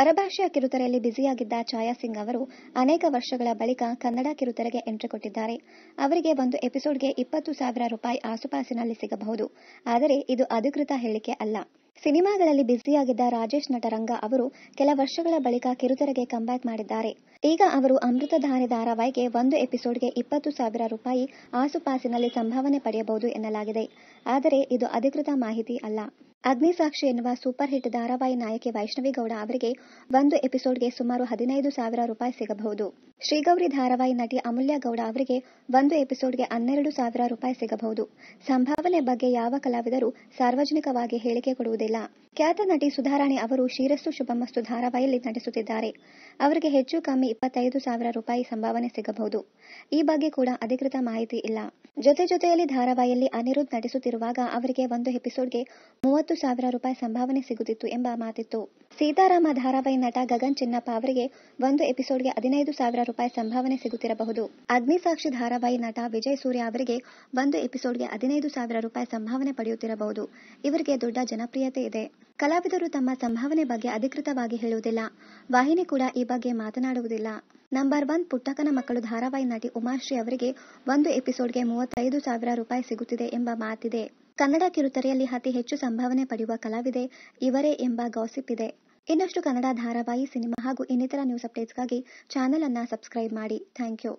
ಪರಭಾಷೆಯ ಕಿರುತೆರೆಯಲ್ಲಿ ಬ್ಯುಸಿಯಾಗಿದ್ದ ಛಾಯಾ ಸಿಂಗ್ ಅವರು ಅನೇಕ ವರ್ಷಗಳ ಬಳಿಕ ಕನ್ನಡ ಕಿರುತೆರೆಗೆ ಎಂಟ್ರಿ ಕೊಟ್ಟಿದ್ದಾರೆ. ಅವರಿಗೆ ಒಂದು ಎಪಿಸೋಡ್ಗೆ 20,000 ರೂಪಾಯಿ ಆಸುಪಾಸಿನಲ್ಲಿ ಸಿಗಬಹುದು. ಆದರೆ ಇದು ಅಧಿಕೃತ ಹೇಳಿಕೆ ಅಲ್ಲ. ಸಿನಿಮಾಗಳಲ್ಲಿ ಬ್ಯುಸಿಯಾಗಿದ್ದ ರಾಜೇಶ್ ನಟರಂಗ ಅವರು ಕೆಲ ವರ್ಷಗಳ ಬಳಿಕ ಕಿರುತೆರೆಗೆ ಕಂಬ್ಯಾಕ್ ಮಾಡಿದ್ದಾರೆ. ಈಗ ಅವರು ಅಮೃತಧಾರೆ ಧಾರಾವಾಹಿಗೆ ಒಂದು ಎಪಿಸೋಡ್ಗೆ 20,000 ರೂಪಾಯಿ ಆಸುಪಾಸಿನಲ್ಲಿ ಸಂಭಾವನೆ ಪಡೆಯಬಹುದು ಎನ್ನಲಾಗಿದೆ. ಆದರೆ ಇದು ಅಧಿಕೃತ ಮಾಹಿತಿ ಅಲ್ಲ. ಅಗ್ನಿಸಾಕ್ಷಿ ಎನ್ನುವ ಸೂಪರ್ ಹಿಟ್ ಧಾರಾವಾಹಿ ನಾಯಕಿ ವೈಷ್ಣವಿ ಗೌಡ ಅವರಿಗೆ ಒಂದು ಎಪಿಸೋಡ್ಗೆ ಸುಮಾರು 15,000 ರೂಪಾಯಿ ಸಿಗಬಹುದು. ಶ್ರೀಗೌರಿ ಧಾರಾವಾಹಿ ನಟಿ ಅಮೂಲ್ಯ ಗೌಡ ಅವರಿಗೆ ಒಂದು ಎಪಿಸೋಡ್ಗೆ 12,000 ರೂಪಾಯಿ ಸಿಗಬಹುದು. ಸಂಭಾವನೆ ಬಗ್ಗೆ ಯಾವ ಕಲಾವಿದರು ಸಾರ್ವಜನಿಕವಾಗಿ ಹೇಳಿಕೆ ಕೊಡುವುದಿಲ್ಲ. ಖ್ಯಾತ ನಟಿ ಸುಧಾರಾಣಿ ಅವರು ಶ್ರೀರಸ್ತು ಶುಭಮಸ್ತು ಧಾರಾವಾಹಿಯಲ್ಲಿ ನಟಿಸುತ್ತಿದ್ದಾರೆ. ಅವರಿಗೆ ಹೆಚ್ಚು ಕಮ್ಮಿ 25,000 ರೂಪಾಯಿ ಸಂಭಾವನೆ ಸಿಗಬಹುದು. ಈ ಬಗ್ಗೆ ಕೂಡ ಅಧಿಕೃತ ಮಾಹಿತಿ ಇಲ್ಲ. ಜೊತೆಯಲ್ಲಿ ಧಾರಾವಾಹಿಯಲ್ಲಿ ಅನಿರುದ್ಧ್ ನಟಿಸುತ್ತಿರುವಾಗ ಅವರಿಗೆ ಒಂದು ಎಪಿಸೋಡ್ಗೆ 30,000 ರೂಪಾಯಿ ಸಂಭಾವನೆ ಸಿಗುತ್ತಿತ್ತು ಎಂಬ ಮಾತಿತ್ತು. ಸೀತಾರಾಮ ಧಾರಾವಾಹಿ ನಟ ಗಗನ್ ಚಿನ್ನಪ್ಪ ಅವರಿಗೆ ಒಂದು ಎಪಿಸೋಡ್ಗೆ 15,000 ರೂಪಾಯಿ ಸಂಭಾವನೆ ಸಿಗುತ್ತಿರಬಹುದು. ಅಗ್ನಿಸಾಕ್ಷಿ ಧಾರಾವಾಹಿ ನಟ ವಿಜಯ್ ಸೂರ್ಯ ಅವರಿಗೆ ಒಂದು ಎಪಿಸೋಡ್ಗೆ 15,000 ರೂಪಾಯಿ ಸಂಭಾವನೆ ಪಡೆಯುತ್ತಿರಬಹುದು. ಇವರಿಗೆ ದೊಡ್ಡ ಜನಪ್ರಿಯತೆ ಇದೆ. ಕಲಾವಿದರು ತಮ್ಮ ಸಂಭಾವನೆ ಬಗ್ಗೆ ಅಧಿಕೃತವಾಗಿ ಹೇಳುವುದಿಲ್ಲ. ವಾಹಿನಿ ಕೂಡ ಈ ಬಗ್ಗೆ ಮಾತನಾಡುವುದಿಲ್ಲ. ನಂಬರ್ 1 ಪುಟ್ಟಕ್ಕನ ಮಕ್ಕಳು ಧಾರಾವಾಹಿ ನಟಿ ಉಮಾಶ್ರೀ ಅವರಿಗೆ ಒಂದು ಎಪಿಸೋಡ್ಗೆ 35,000 ರೂಪಾಯಿ ಸಿಗುತ್ತಿದೆ ಎಂಬ ಮಾತಿದೆ. ಕನ್ನಡ ಕಿರುತೆರೆಯಲ್ಲಿ ಅತಿ ಹೆಚ್ಚು ಸಂಭಾವನೆ ಪಡೆಯುವ ಕಲಾವಿದೆ ಇವರೇ ಎಂಬ ಗಾಸಿಪ್ ಇದೆ. ಇನ್ನಷ್ಟು ಕನ್ನಡ ಧಾರಾವಾಹಿ, ಸಿನಿಮಾ ಹಾಗೂ ಇನ್ನಿತರ ನ್ಯೂಸ್ ಅಪ್ಡೇಟ್ಸ್ಗಾಗಿ ಚಾನೆಲ್ ಅನ್ನು ಸಬ್ಸ್ಕ್ರೈಬ್ ಮಾಡಿ. Thank you.